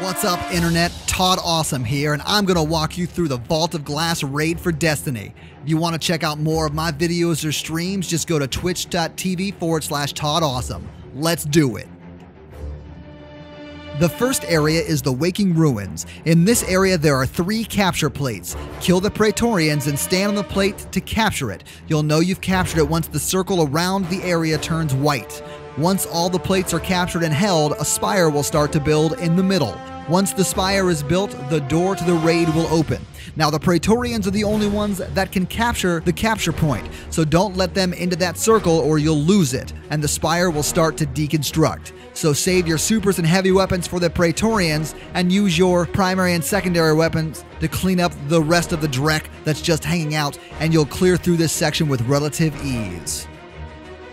What's up, Internet? Todd Awesome here, and I'm going to walk you through the Vault of Glass raid for Destiny. If you want to check out more of my videos or streams, just go to twitch.tv/Todd Awesome. Let's do it. The first area is the Waking Ruins. In this area, there are 3 capture plates. Kill the Praetorians and stand on the plate to capture it. You'll know you've captured it once the circle around the area turns white. Once all the plates are captured and held, a spire will start to build in the middle. Once the spire is built, the door to the raid will open. Now, the Praetorians are the only ones that can capture the capture point, so don't let them into that circle or you'll lose it, and the spire will start to deconstruct. So save your supers and heavy weapons for the Praetorians and use your primary and secondary weapons to clean up the rest of the dreck that's just hanging out, and you'll clear through this section with relative ease.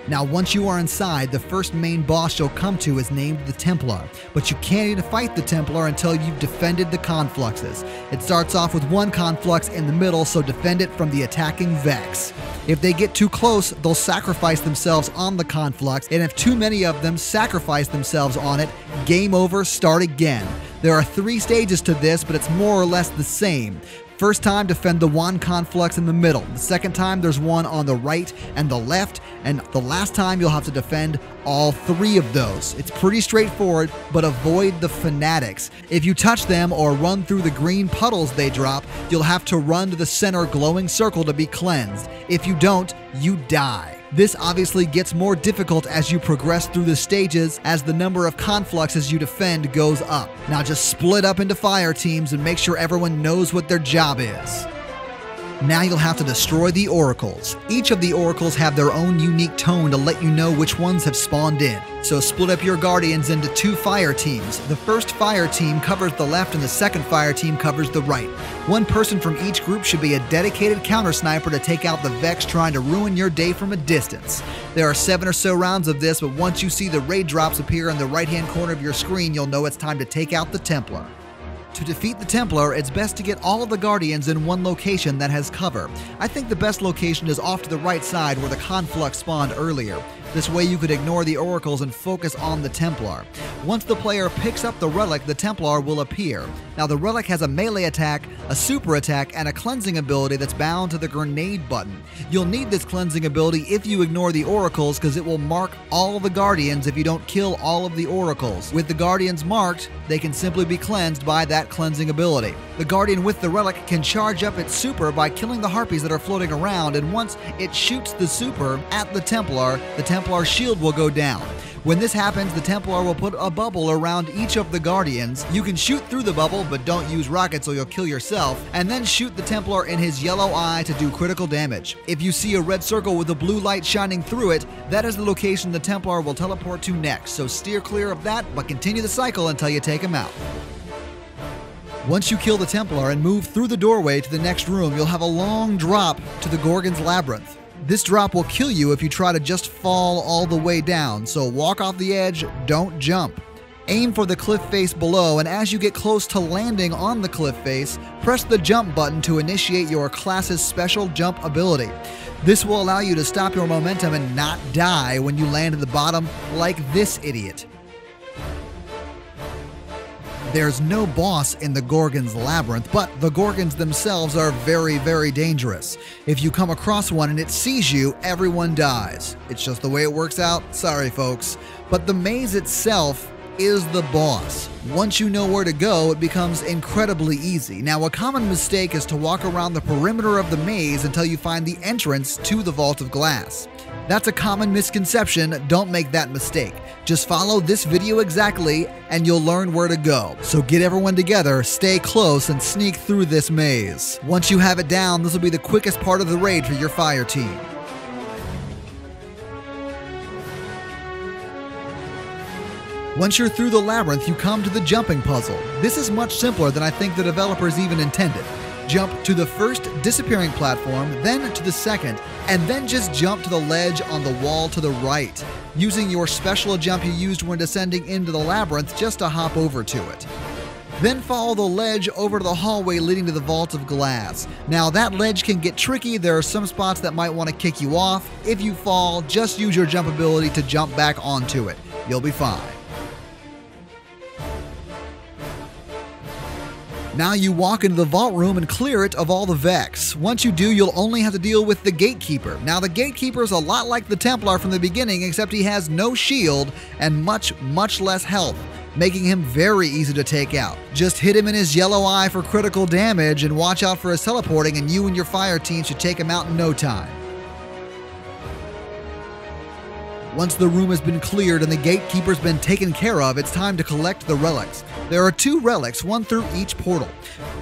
Now, once you are inside, the first main boss you'll come to is named the Templar, but you can't even fight the Templar until you've defended the Confluxes. It starts off with 1 Conflux in the middle, so defend it from the attacking Vex. If they get too close, they'll sacrifice themselves on the Conflux, and if too many of them sacrifice themselves on it, game over, start again. There are 3 stages to this, but it's more or less the same. First time, defend the 1 Conflux in the middle. The second time, there's one on the right and the left. And the last time, you'll have to defend all 3 of those. It's pretty straightforward, but avoid the fanatics. If you touch them or run through the green puddles they drop, you'll have to run to the center glowing circle to be cleansed. If you don't, you die. This obviously gets more difficult as you progress through the stages as the number of confluxes you defend goes up. Now just split up into fire teams and make sure everyone knows what their job is. Now you'll have to destroy the oracles. Each of the oracles have their own unique tone to let you know which ones have spawned in. So split up your guardians into 2 fire teams. The first fire team covers the left and the second fire team covers the right. 1 person from each group should be a dedicated counter sniper to take out the Vex trying to ruin your day from a distance. There are 7 or so rounds of this, but once you see the raid drops appear in the right-hand corner of your screen, you'll know it's time to take out the Templar. To defeat the Templar, it's best to get all of the Guardians in one location that has cover. I think the best location is off to the right side where the Conflux spawned earlier. This way you could ignore the oracles and focus on the Templar. Once the player picks up the relic, the Templar will appear. Now the relic has a melee attack, a super attack, and a cleansing ability that's bound to the grenade button. You'll need this cleansing ability if you ignore the oracles because it will mark all the Guardians if you don't kill all of the oracles. With the Guardians marked, they can simply be cleansed by that cleansing ability. The Guardian with the relic can charge up its super by killing the harpies that are floating around, and once it shoots the super at the Templar's shield will go down. When this happens, the Templar will put a bubble around each of the Guardians. You can shoot through the bubble, but don't use rockets or you'll kill yourself, and then shoot the Templar in his yellow eye to do critical damage. If you see a red circle with a blue light shining through it, that is the location the Templar will teleport to next, so steer clear of that, but continue the cycle until you take him out. Once you kill the Templar and move through the doorway to the next room, you'll have a long drop to the Gorgon's Labyrinth. This drop will kill you if you try to just fall all the way down, so walk off the edge, don't jump. Aim for the cliff face below, and as you get close to landing on the cliff face, press the jump button to initiate your class's special jump ability. This will allow you to stop your momentum and not die when you land at the bottom like this idiot. There's no boss in the Gorgon's Labyrinth, but the Gorgons themselves are very, very dangerous. If you come across one and it sees you, everyone dies. It's just the way it works out. Sorry, folks. But the maze itself is the boss. Once you know where to go, it becomes incredibly easy. Now, a common mistake is to walk around the perimeter of the maze until you find the entrance to the Vault of Glass. That's a common misconception. Don't make that mistake. Just follow this video exactly and you'll learn where to go. So get everyone together, stay close, and sneak through this maze. Once you have it down, this will be the quickest part of the raid for your fire team. Once you're through the labyrinth, you come to the jumping puzzle. This is much simpler than I think the developers even intended. Jump to the first disappearing platform, then to the second, and then just jump to the ledge on the wall to the right, using your special jump you used when descending into the labyrinth just to hop over to it. Then follow the ledge over to the hallway leading to the Vault of Glass. Now that ledge can get tricky. There are some spots that might want to kick you off. If you fall, just use your jump ability to jump back onto it. You'll be fine. Now you walk into the vault room and clear it of all the Vex. Once you do, you'll only have to deal with the Gatekeeper. Now the Gatekeeper is a lot like the Templar from the beginning, except he has no shield and much less health, making him very easy to take out. Just hit him in his yellow eye for critical damage and watch out for his teleporting, and you and your fire team should take him out in no time. Once the room has been cleared and the Gatekeeper's been taken care of, it's time to collect the relics. There are 2 relics, one through each portal.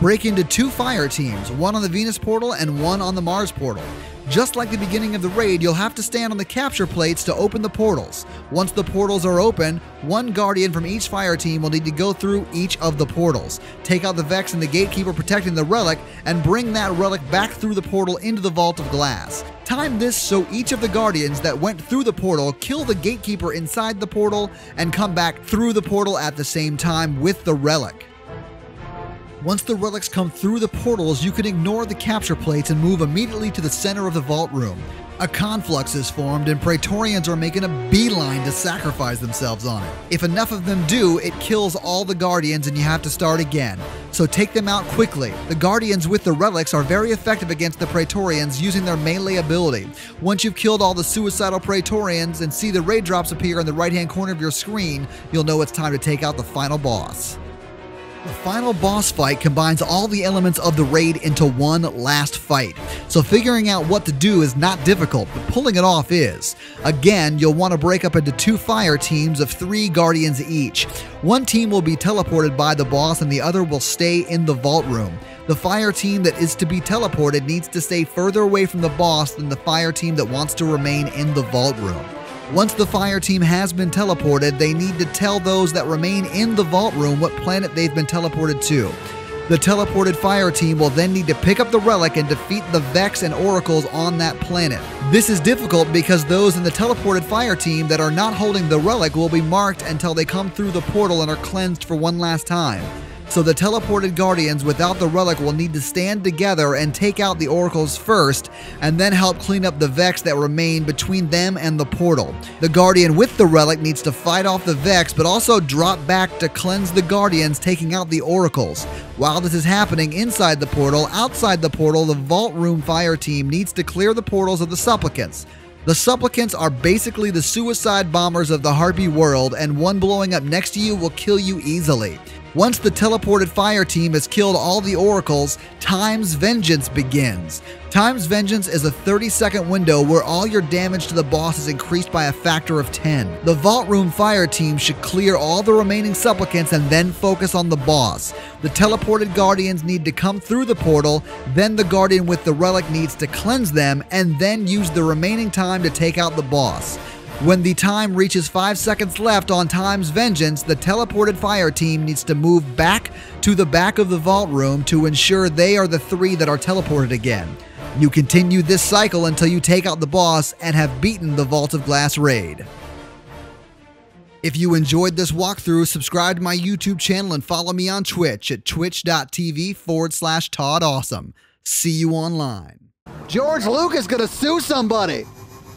Break into 2 fire teams, one on the Venus portal and one on the Mars portal. Just like the beginning of the raid, you'll have to stand on the capture plates to open the portals. Once the portals are open, 1 guardian from each fire team will need to go through each of the portals. Take out the Vex and the Gatekeeper protecting the relic, and bring that relic back through the portal into the Vault of Glass. Time this so each of the guardians that went through the portal kill the Gatekeeper inside the portal and come back through the portal at the same time with the relic. Once the relics come through the portals, you can ignore the capture plates and move immediately to the center of the vault room. A conflux is formed and Praetorians are making a beeline to sacrifice themselves on it. If enough of them do, it kills all the guardians and you have to start again. So take them out quickly. The guardians with the relics are very effective against the Praetorians using their melee ability. Once you've killed all the suicidal Praetorians and see the raid drops appear in the right hand corner of your screen, you'll know it's time to take out the final boss. The final boss fight combines all the elements of the raid into one last fight, so figuring out what to do is not difficult, but pulling it off is. Again, you'll want to break up into 2 fire teams of 3 guardians each. One team will be teleported by the boss and the other will stay in the vault room. The fire team that is to be teleported needs to stay further away from the boss than the fire team that wants to remain in the vault room. Once the fire team has been teleported, they need to tell those that remain in the vault room what planet they've been teleported to. The teleported fire team will then need to pick up the relic and defeat the Vex and Oracles on that planet. This is difficult because those in the teleported fire team that are not holding the relic will be marked until they come through the portal and are cleansed for one last time. So the teleported guardians without the relic will need to stand together and take out the oracles first, and then help clean up the Vex that remain between them and the portal. The guardian with the relic needs to fight off the Vex, but also drop back to cleanse the guardians, taking out the oracles. While this is happening inside the portal, outside the portal, the vault room fire team needs to clear the portals of the supplicants. The supplicants are basically the suicide bombers of the Harpy world, and one blowing up next to you will kill you easily. Once the teleported fire team has killed all the oracles, Time's Vengeance begins. Time's Vengeance is a 30-second window where all your damage to the boss is increased by a factor of 10. The Vault Room fire team should clear all the remaining supplicants and then focus on the boss. The teleported guardians need to come through the portal, then the guardian with the relic needs to cleanse them, and then use the remaining time to take out the boss. When the time reaches 5 seconds left on Time's Vengeance, the teleported fire team needs to move back to the back of the vault room to ensure they are the 3 that are teleported again. You continue this cycle until you take out the boss and have beaten the Vault of Glass raid. If you enjoyed this walkthrough, subscribe to my YouTube channel and follow me on Twitch at twitch.tv/ToddAwesome. See you online. George Lucas gonna sue somebody.